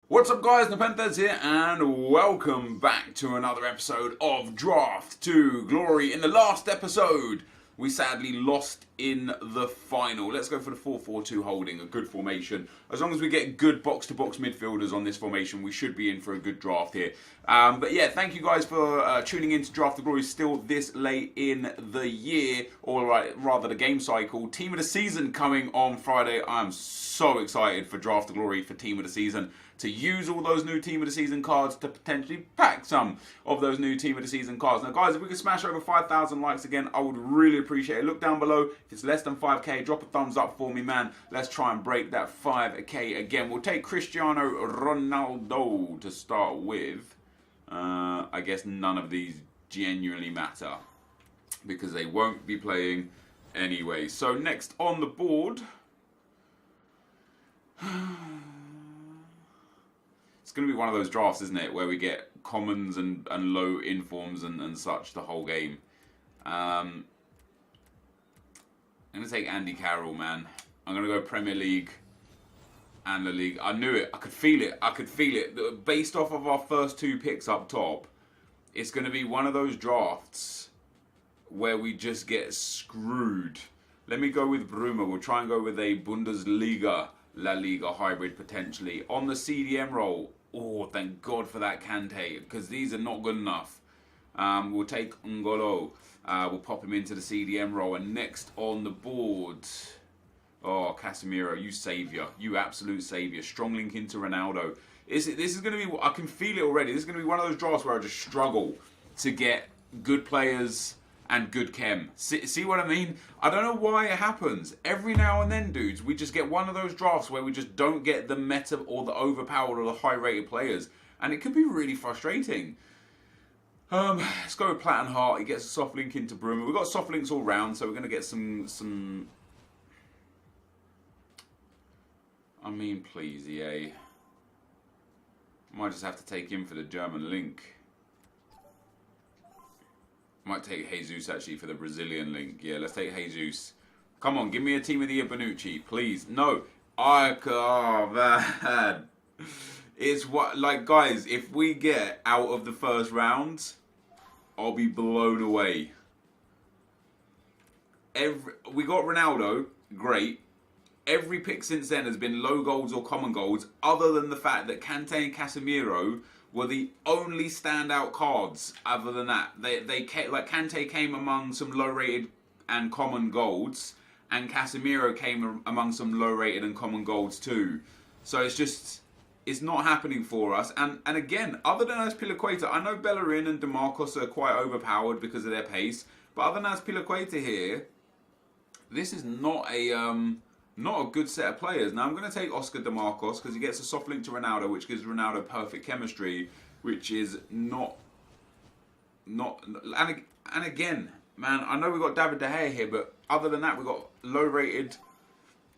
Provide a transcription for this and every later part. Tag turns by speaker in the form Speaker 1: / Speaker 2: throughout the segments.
Speaker 1: What's up guys, NepentheZ here and welcome back to another episode of Draft to Glory. In the last episode, we sadly lost in the final. Let's go for the 4-4-2 holding, a good formation. As long as we get good box-to-box midfielders on this formation, we should be in for a good draft here. But yeah, thank you guys for tuning in to Draft to Glory still this late in the year, or rather the game cycle. Team of the season coming on Friday. I'm so excited for Draft to Glory for Team of the season, to use all those new Team of the Season cards to potentially pack some of those new Team of the Season cards. Now guys, if we could smash over 5,000 likes again, I would really appreciate it. Look down below. If it's less than 5k, drop a thumbs up for me, man. Let's try and break that 5k again. We'll take Cristiano Ronaldo to start with. I guess none of these genuinely matter because they won't be playing anyway. So next on the board... It's going to be one of those drafts, isn't it, where we get commons and low informs and such the whole game. I'm going to take Andy Carroll, man. I'm going to go Premier League and La Liga. I knew it. I could feel it. I could feel it. Based off of our first two picks up top, it's going to be one of those drafts where we just get screwed. Let me go with Bruma. We'll try and go with a Bundesliga, La Liga hybrid potentially. On the CDM role, oh, thank God for that Kante, because these are not good enough. We'll take Ngolo. We'll pop him into the CDM role. And next on the board, oh, Casemiro, you saviour. You absolute saviour. Strong link into Ronaldo. This is going to be, I can feel it already. This is going to be one of those drafts where I just struggle to get good players and good chem. See what I mean? I don't know why it happens. Every now and then, dudes, we just get one of those drafts where we just don't get the meta or the overpowered or the high-rated players. And it can be really frustrating. Let's go with Platt and Hart. He gets a soft link into Bruma. We've got soft links all round, so we're going to get some... I mean, please, EA. Might just have to take him for the German link. Might take Jesus actually for the Brazilian link. Yeah, let's take Jesus. Come on, give me a team of the year Bonucci, please. No, oh man, it's what, like, guys. If we get out of the first round, I'll be blown away. We got Ronaldo, great. Every pick since then has been low golds or common golds, other than the fact that Kante and Casemiro were the only standout cards. Other than that, they came, like Kante came among some low-rated and common golds, and Casemiro came among some low-rated and common golds too. So it's not happening for us. And again, other than Azpilicueta, I know Bellerin and DeMarcus are quite overpowered because of their pace, but other than Azpilicueta here, this is not a good set of players. Now I'm going to take Oscar DeMarcos because he gets a soft link to Ronaldo, which gives Ronaldo perfect chemistry, which is not. And again, man, I know we've got David De Gea here, but other than that, we've got low-rated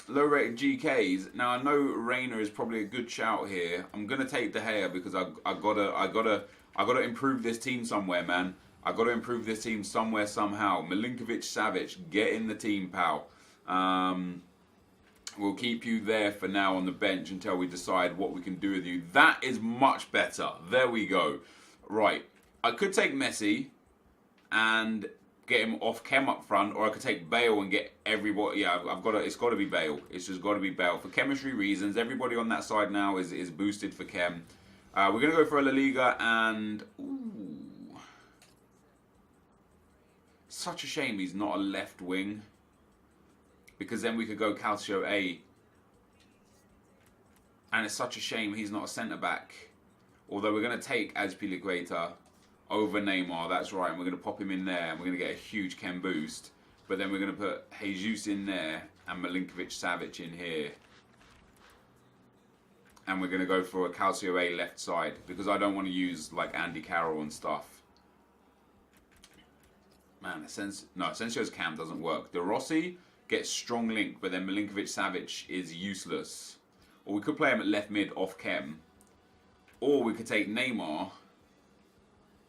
Speaker 1: GKs. Now I know Reina is probably a good shout here. I'm going to take De Gea because I gotta improve this team somewhere, man. I gotta improve this team somewhere somehow. Milinkovic-Savic, get in the team, pal. We'll keep you there for now on the bench until we decide what we can do with you. That is much better. There we go. Right. I could take Messi and get him off chem up front, or I could take Bale and get everybody. Yeah, it's got to be Bale. It's just got to be Bale. For chemistry reasons, everybody on that side now is boosted for chem. We're going to go for a La Liga and... Ooh. Such a shame he's not a left wing. Because then we could go Calcio A. And it's such a shame he's not a centre-back. Although we're going to take Azpilicueta over Neymar. That's right. And we're going to pop him in there. And we're going to get a huge chem boost. But then we're going to put Jesus in there. And Milinkovic-Savic in here. And we're going to go for a Calcio A left side. Because I don't want to use like Andy Carroll and stuff. Man, Asensio's cam doesn't work. De Rossi gets strong link, but then Milinkovic-Savic is useless. Or we could play him at left mid off chem. Or we could take Neymar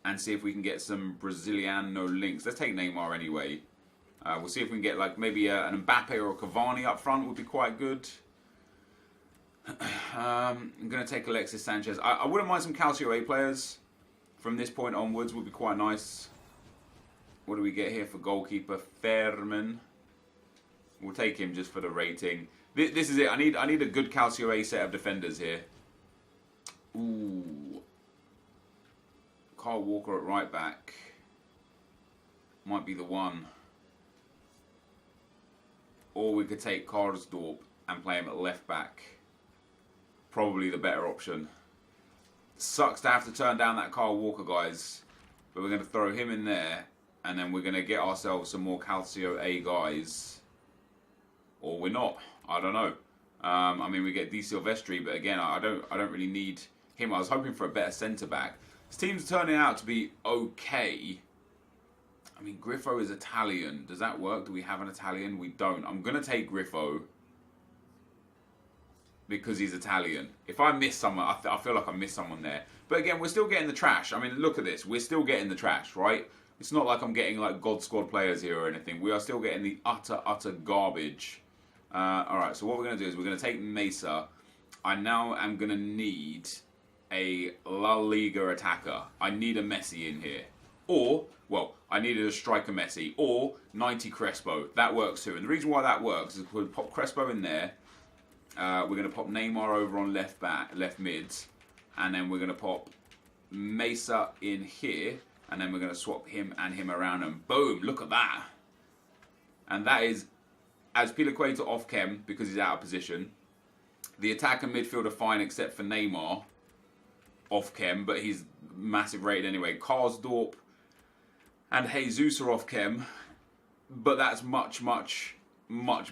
Speaker 1: and see if we can get some Braziliano links. Let's take Neymar anyway. We'll see if we can get like maybe an Mbappe or a Cavani up front would be quite good. I'm going to take Alexis Sanchez. I wouldn't mind some Calcio A players from this point onwards. Would be quite nice. What do we get here for goalkeeper? Fairman. We'll take him just for the rating. This is it. I need a good Calcio A set of defenders here. Ooh. Kyle Walker at right back. Might be the one. Or we could take Karsdorp and play him at left back. Probably the better option. Sucks to have to turn down that Kyle Walker, guys. But we're going to throw him in there. And then we're going to get ourselves some more Calcio A guys. Or we're not. I don't know. I mean, we get Di Silvestri, but again, I don't really need him. I was hoping for a better centre-back. This team's turning out to be okay. I mean, Griffo is Italian. Does that work? Do we have an Italian? We don't. I'm going to take Griffo because he's Italian. If I miss someone, I feel like I missed someone there. But again, we're still getting the trash. I mean, look at this. We're still getting the trash, right? It's not like I'm getting like God Squad players here or anything. We are still getting the utter garbage. Alright, so what we're going to do is we're going to take Mesa. I now am going to need a La Liga attacker. I need a Messi in here. Or, well, I needed a striker Messi. Or 90 Crespo. That works too. And the reason why that works is we'll pop Crespo in there. We're going to pop Neymar over on left mids. And then we're going to pop Mesa in here. And then we're going to swap him and him around. And boom, look at that. And that is Azpilicueta off chem because he's out of position. The attack and midfield are fine except for Neymar off chem, but he's massive rated anyway. Karsdorp and Jesus are off chem, but that's much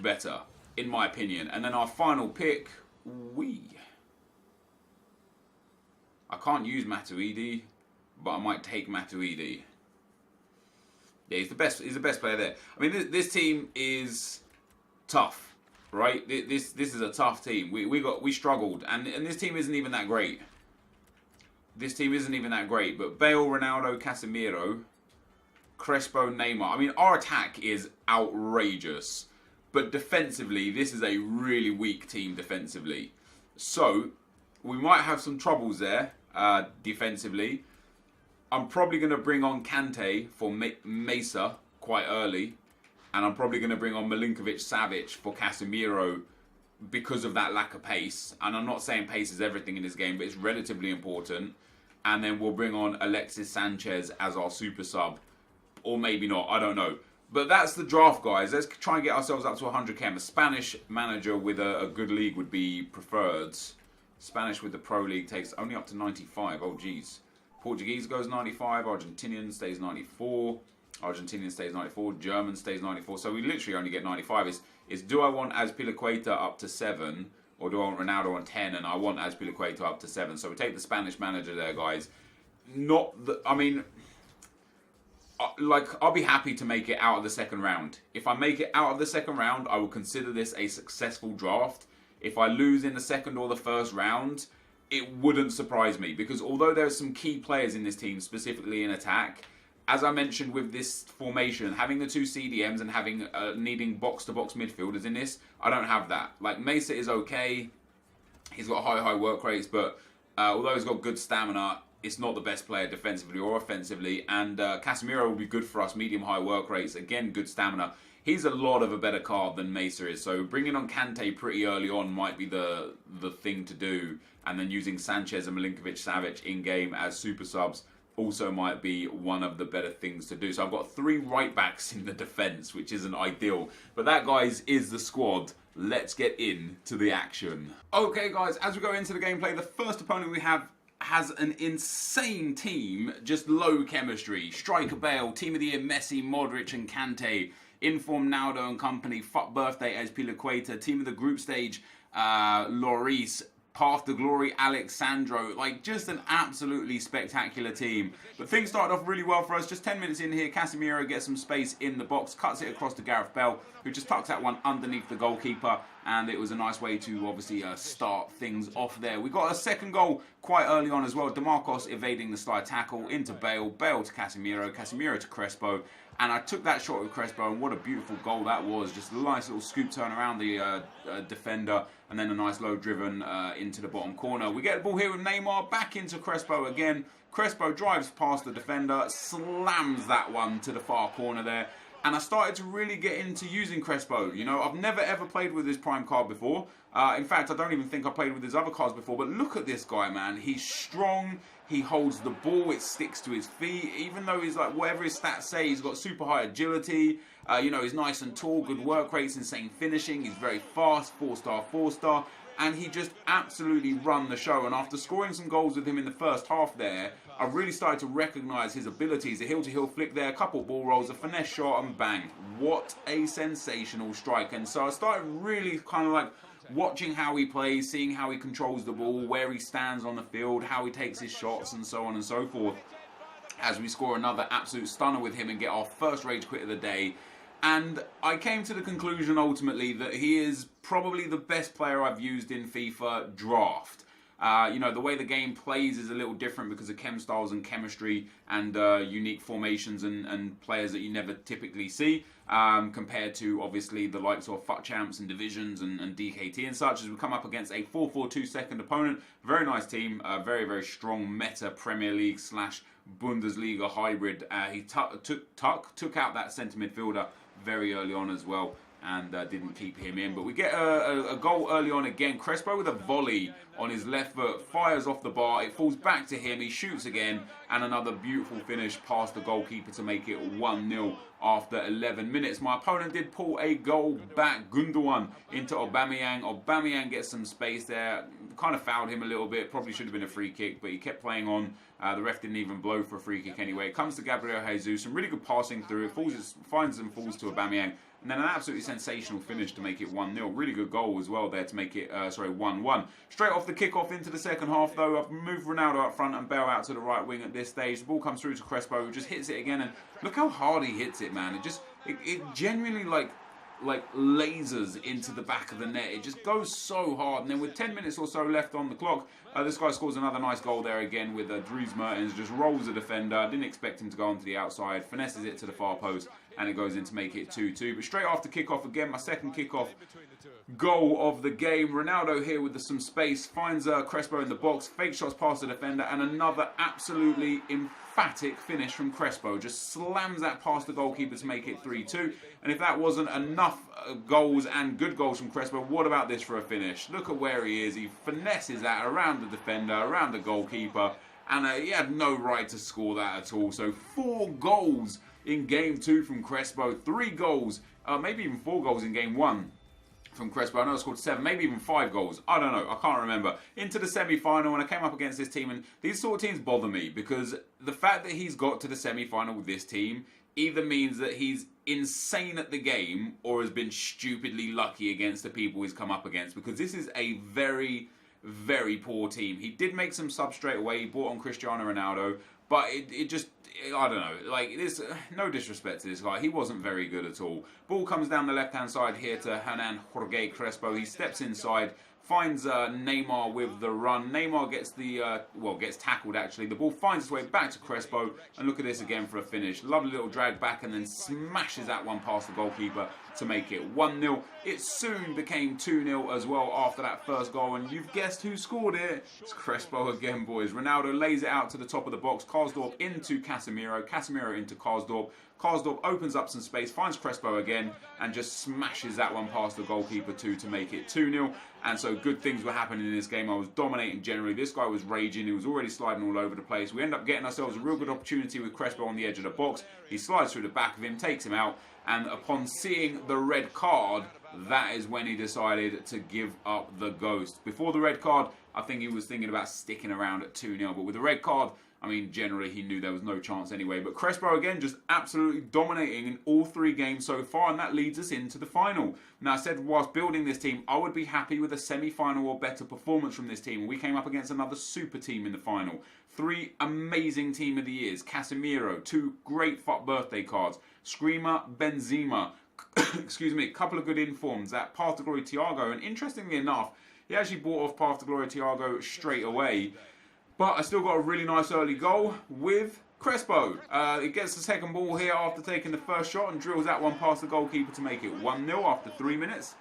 Speaker 1: better in my opinion. And then our final pick, I can't use Matuidi, but I might take Matuidi. Yeah, he's the best player there. I mean, this team is tough, right? This is a tough team. We struggled, and this team isn't even that great. This team isn't even that great. But Bale, Ronaldo, Casemiro, Crespo, Neymar. I mean, our attack is outrageous, but defensively, this is a really weak team defensively. So we might have some troubles there defensively. I'm probably going to bring on Kante for Mesa quite early. And I'm probably going to bring on Milinkovic-Savic for Casemiro because of that lack of pace. And I'm not saying pace is everything in this game, but it's relatively important. And then we'll bring on Alexis Sanchez as our super sub. Or maybe not, I don't know. But that's the draft, guys. Let's try and get ourselves up to 100k. A Spanish manager with a good league would be preferred. Spanish with the Pro League takes only up to 95. Oh, geez. Portuguese goes 95. Argentinian stays 94. Argentinian stays 94. German stays 94. So we literally only get 95. Is do I want Azpilicueta up to 7? Or do I want Ronaldo on 10? And I want Azpilicueta up to 7. So we take the Spanish manager there, guys. I mean, like, I'll be happy to make it out of the second round. If I make it out of the second round, I will consider this a successful draft. If I lose in the second or the first round, it wouldn't surprise me. Because although there are some key players in this team, specifically in attack, as I mentioned with this formation, having the two CDMs and having needing box-to-box midfielders in this, I don't have that. Like, Mesa is okay. He's got high work rates, but although he's got good stamina, it's not the best player defensively or offensively. And Casemiro will be good for us, medium-high work rates. Again, good stamina. He's a lot of a better card than Mesa is. So bringing on Kante pretty early on might be the thing to do. And then using Sanchez and Milinkovic-Savic in-game as super subs also might be one of the better things to do. So I've got 3 right backs in the defence, which isn't ideal. But that, guys, is the squad. Let's get into the action. Okay, guys, as we go into the gameplay, the first opponent we have has an insane team, just low chemistry. Striker Bale, Team of the Year Messi, Modric and Kante. Inform Naldo and company, fuck birthday Azpilicueta. Team of the group stage, Lloris. Path to Glory, Alexandro. Like, just an absolutely spectacular team. But things started off really well for us. Just 10 minutes in here, Casemiro gets some space in the box, cuts it across to Gareth Bale, who just tucks that one underneath the goalkeeper. And it was a nice way to obviously start things off there. We got a second goal quite early on as well. DeMarcos evading the slide tackle into Bale. Bale to Casemiro. Casemiro to Crespo. And I took that shot with Crespo, and what a beautiful goal that was. Just a nice little scoop turn around the defender, and then a nice low driven into the bottom corner. We get the ball here with Neymar, back into Crespo again. Crespo drives past the defender, slams that one to the far corner there. And I started to really get into using Crespo. You know, I've never ever played with his prime card before. In fact, I don't even think I played with his other cards before. But look at this guy, man. He's strong. He holds the ball. It sticks to his feet. Even though he's like, whatever his stats say, he's got super high agility. You know, he's nice and tall, good work rates, insane finishing. He's very fast, 4-star, 4-star. And he just absolutely run the show. And after scoring some goals with him in the first half there, I really started to recognise his abilities. A heel-to-heel flick there, a couple ball rolls, a finesse shot, and bang. What a sensational strike. And so I started really kind of like watching how he plays, seeing how he controls the ball, where he stands on the field, how he takes his shots, and so on and so forth. As we score another absolute stunner with him and get our first rage quit of the day. And I came to the conclusion ultimately that he is probably the best player I've used in FIFA draft. You know, the way the game plays is a little different because of chem styles and chemistry and unique formations and players that you never typically see, compared to obviously the likes of FUT Champs and Divisions and DKT and such. As we come up against a 4-4-2 second opponent, very nice team, very, very strong meta Premier League / Bundesliga hybrid. He took out that centre midfielder very early on as well, and didn't keep him in. But we get a goal early on again. Crespo with a volley on his left foot, fires off the bar, it falls back to him, he shoots again, and another beautiful finish past the goalkeeper to make it 1-0 after 11 minutes. My opponent did pull a goal back, Gundogan into Aubameyang. Aubameyang gets some space there, kind of fouled him a little bit, probably should have been a free kick, but he kept playing on. The ref didn't even blow for a free kick anyway. It comes to Gabriel Jesus, some really good passing through, it finds and falls to Aubameyang. And then an absolutely sensational finish to make it 1-0. Really good goal as well there to make it 1-1. Straight off the kickoff into the second half though, I've moved Ronaldo up front and Bale out to the right wing at this stage. The ball comes through to Crespo, who just hits it again, and look how hard he hits it, man. It genuinely like lasers into the back of the net. It just goes so hard. And then with 10 minutes or so left on the clock, this guy scores another nice goal there again with Dries Mertens. Just rolls the defender. Didn't expect him to go onto the outside. Finesses it to the far post, and it goes in to make it 2-2. But straight after kickoff again, my second kickoff goal of the game. Ronaldo here with some space, finds Crespo in the box, fake shots past the defender, and another absolutely emphatic finish from Crespo. Just slams that past the goalkeeper to make it 3-2. And if that wasn't enough goals and good goals from Crespo, what about this for a finish? Look at where he is. He finesses that around the defender, around the goalkeeper, and he had no right to score that at all. So 4 goals in game 2 from Crespo, 3 goals, maybe even 4 goals in game 1 from Crespo. I know I scored 7, maybe even 5 goals. I don't know. I can't remember. Into the semi-final, and I came up against this team, and these sort of teams bother me because the fact that he's got to the semi-final with this team either means that he's insane at the game or has been stupidly lucky against the people he's come up against, because this is a very, very poor team. He did make some subs straight away. He brought on Cristiano Ronaldo, but it just, I don't know, like, this, no disrespect to this guy, he wasn't very good at all. Ball comes down the left-hand side here to Hernan Jorge Crespo. He steps inside, finds Neymar with the run. Neymar gets gets tackled actually. The ball finds its way back to Crespo, and look at this again for a finish. Lovely little drag back, and then smashes that one past the goalkeeper to make it 1-0. It soon became 2-0 as well after that first goal, and you've guessed who scored it. It's Crespo again, boys. Ronaldo lays it out to the top of the box. Karsdorp into Casemiro. Casemiro into Karsdorp. Karsdorp opens up some space, finds Crespo again, and just smashes that one past the goalkeeper too to make it 2-0. And so good things were happening in this game. I was dominating generally. This guy was raging. He was already sliding all over the place. We end up getting ourselves a real good opportunity with Crespo on the edge of the box. He slides through the back of him, takes him out, and upon seeing the red card, that is when he decided to give up the ghost. Before the red card, I think he was thinking about sticking around at 2-0, but with the red card, I mean, generally he knew there was no chance anyway. But Crespo again just absolutely dominating in all 3 games so far, and that leads us into the final. Now, I said whilst building this team, I would be happy with a semi-final or better performance from this team. We came up against another super team in the final. 3 amazing team of the years. Casemiro, 2 great FUT birthday cards. Screamer, Benzema, excuse me, a couple of good informs. That Path to Glory Thiago, and interestingly enough, he actually bought off Path to Glory Thiago straight away. But I still got a really nice early goal with Crespo, he gets the second ball here after taking the first shot and drills that one past the goalkeeper to make it 1-0 after 3 minutes.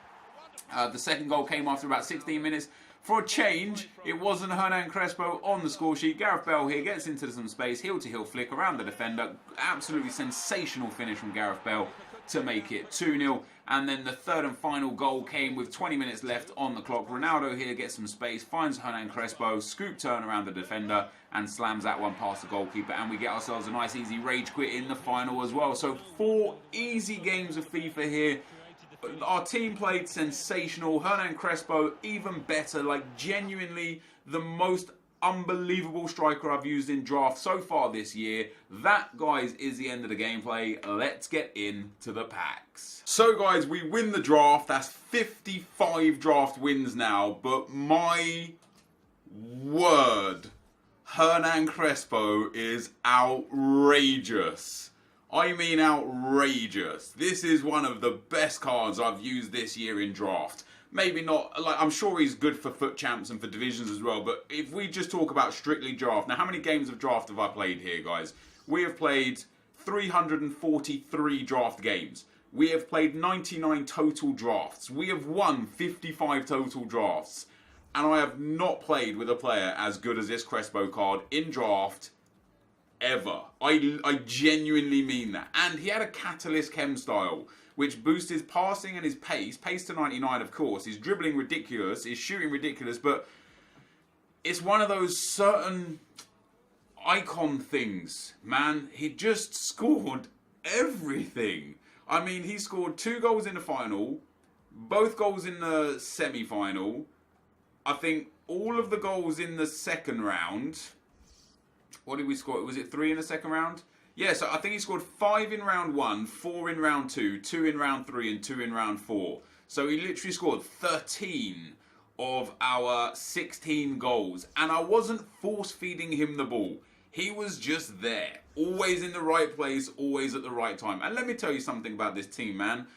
Speaker 1: The second goal came after about 16 minutes. For a change, it wasn't Hernan Crespo on the score sheet. Gareth Bale here gets into some space, heel-to-heel flick around the defender. Absolutely sensational finish from Gareth Bale to make it 2-0. And then the third and final goal came with 20 minutes left on the clock. Ronaldo here gets some space, finds Hernan Crespo, scoop turn around the defender, and slams that one past the goalkeeper. And we get ourselves a nice easy rage quit in the final as well. So 4 easy games of FIFA here. Our team played sensational. Hernan Crespo, even better. Like, genuinely the most unbelievable striker I've used in draft so far this year. That, guys, is the end of the gameplay. Let's get into the packs. So, guys, we win the draft. That's 55 draft wins now. But my word, Hernan Crespo is outrageous. I mean outrageous. This is one of the best cards I've used this year in draft. Maybe not, like, I'm sure he's good for foot champs and for divisions as well, but if we just talk about strictly draft. Now, how many games of draft have I played here, guys? We have played 343 draft games. We have played 99 total drafts. We have won 55 total drafts. And I have not played with a player as good as this Crespo card in draft ever. I genuinely mean that. And he had a Catalyst Chem style, which boosts his passing and his pace. Pace to 99, of course. His dribbling ridiculous. His shooting ridiculous. But it's one of those certain icon things, man. He just scored everything. I mean, he scored 2 goals in the final, both goals in the semi-final. I think all of the goals in the second round. What did we score? Was it 3 in the second round? Yeah, so I think he scored 5 in round 1, 4 in round 2, 2 in round 3, and 2 in round 4. So he literally scored 13 of our 16 goals. And I wasn't force-feeding him the ball. He was just there. Always in the right place, always at the right time. And let me tell you something about this team, man.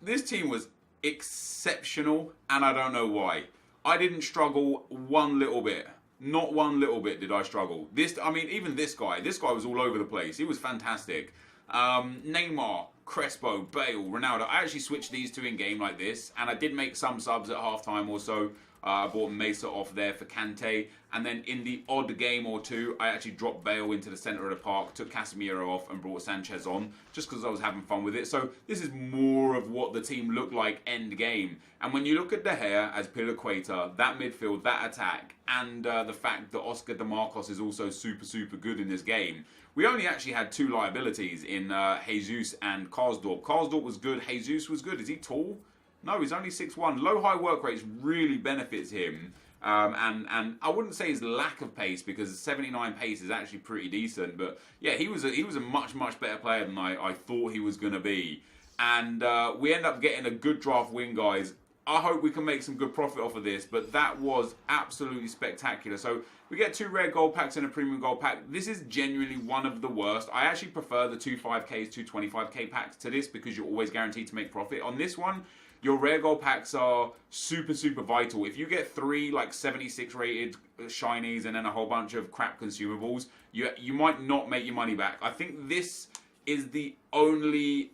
Speaker 1: This team was exceptional, and I don't know why. I didn't struggle one little bit. Not one little bit did I struggle. Even this guy was all over the place. He was fantastic. Neymar, Crespo, Bale, Ronaldo. I actually switched these 2 in game like this, and I did make some subs at halftime or so. I brought Mesa off there for Kante, and then in the odd game or 2, I actually dropped Bale into the centre of the park, took Casemiro off, and brought Sanchez on, just because I was having fun with it. So this is more of what the team looked like end game. And when you look at De Gea as Pilaqueta, that midfield, that attack, and the fact that Oscar De Marcos is also super, super good in this game, we only actually had 2 liabilities in Jesus and Karsdorp. Karsdorp was good, Jesus was good. Is he tall? No, he's only 6'1". Low high work rates really benefits him. And I wouldn't say his lack of pace, because 79 pace is actually pretty decent. But yeah, he was a much, much better player than I thought he was going to be. And we end up getting a good draft win, guys. I hope we can make some good profit off of this, but that was absolutely spectacular. So we get 2 rare gold packs and a premium gold pack. This is genuinely one of the worst. I actually prefer the 2 5Ks, 2 25K packs to this, because you're always guaranteed to make profit. On this one, your rare gold packs are super, super vital. If you get 3 like 76 rated shinies and then a whole bunch of crap consumables, you might not make your money back. I think this is the only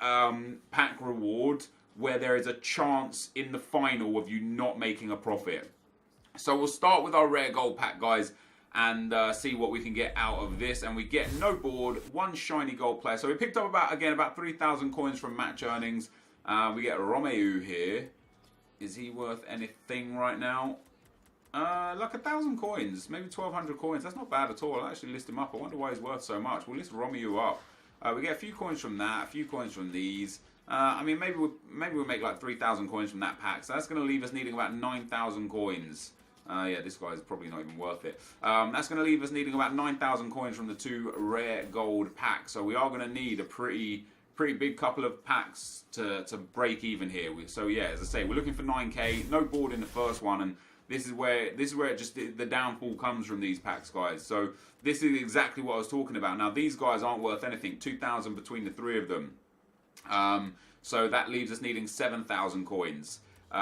Speaker 1: pack reward where there is a chance in the final of you not making a profit. So we'll start with our rare gold pack, guys, and see what we can get out of this. And we get no board, 1 shiny gold player. So we picked up about 3,000 coins from match earnings. We get Romeu here. Is he worth anything right now? Like 1,000 coins, maybe 1,200 coins. That's not bad at all. I'll actually list him up. I wonder why he's worth so much. We'll list Romeu up. We get a few coins from that, a few coins from these. Maybe we'll make like 3,000 coins from that pack. So that's going to leave us needing about 9,000 coins. Yeah, this guy's probably not even worth it. That's going to leave us needing about 9,000 coins from the 2 rare gold packs. So we are going to need a pretty big couple of packs to break even here. So yeah, as I say, we're looking for 9k. No board in the first one, and this is where just the downfall comes from these packs, guys. So this is exactly what I was talking about. Now these guys aren't worth anything. 2,000 between the 3 of them. So that leaves us needing 7,000 coins.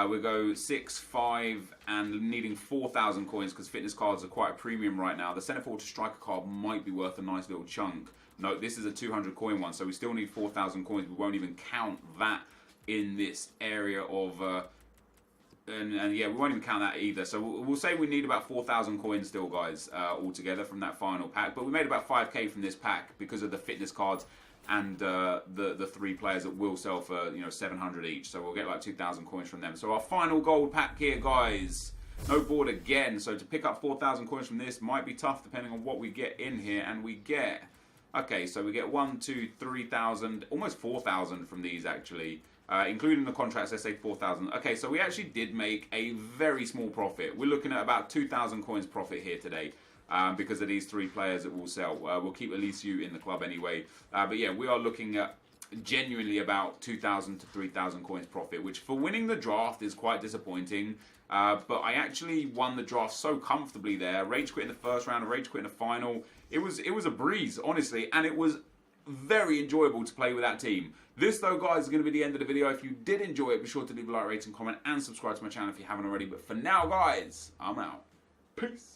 Speaker 1: We go 6, 5, and needing 4,000 coins because fitness cards are quite a premium right now. The centre forward to striker card might be worth a nice little chunk. No, this is a 200 coin one, so we still need 4,000 coins. We won't even count that in this area of... And yeah, we won't even count that either. So we'll say we need about 4,000 coins still, guys, altogether from that final pack. But we made about 5k from this pack because of the fitness cards and the 3 players that will sell for 700 each. So we'll get like 2,000 coins from them. So our final gold pack here, guys. No board again. So to pick up 4,000 coins from this might be tough depending on what we get in here. And we get... Okay, so we get 1, 2, 3,000, almost 4,000 from these actually. Including the contracts, let's say 4,000. Okay, so we actually did make a very small profit. We're looking at about 2,000 coins profit here today because of these 3 players that will sell. We'll keep Elisiu in the club anyway. But yeah, we are looking at genuinely about 2,000 to 3,000 coins profit, which for winning the draft is quite disappointing. But I actually won the draft so comfortably there. Rage quit in the first round, rage quit in the final. It was a breeze, honestly, and it was very enjoyable to play with that team. This, though, guys, is going to be the end of the video. If you did enjoy it, be sure to leave a like, rate, and comment, and subscribe to my channel if you haven't already. But for now, guys, I'm out. Peace.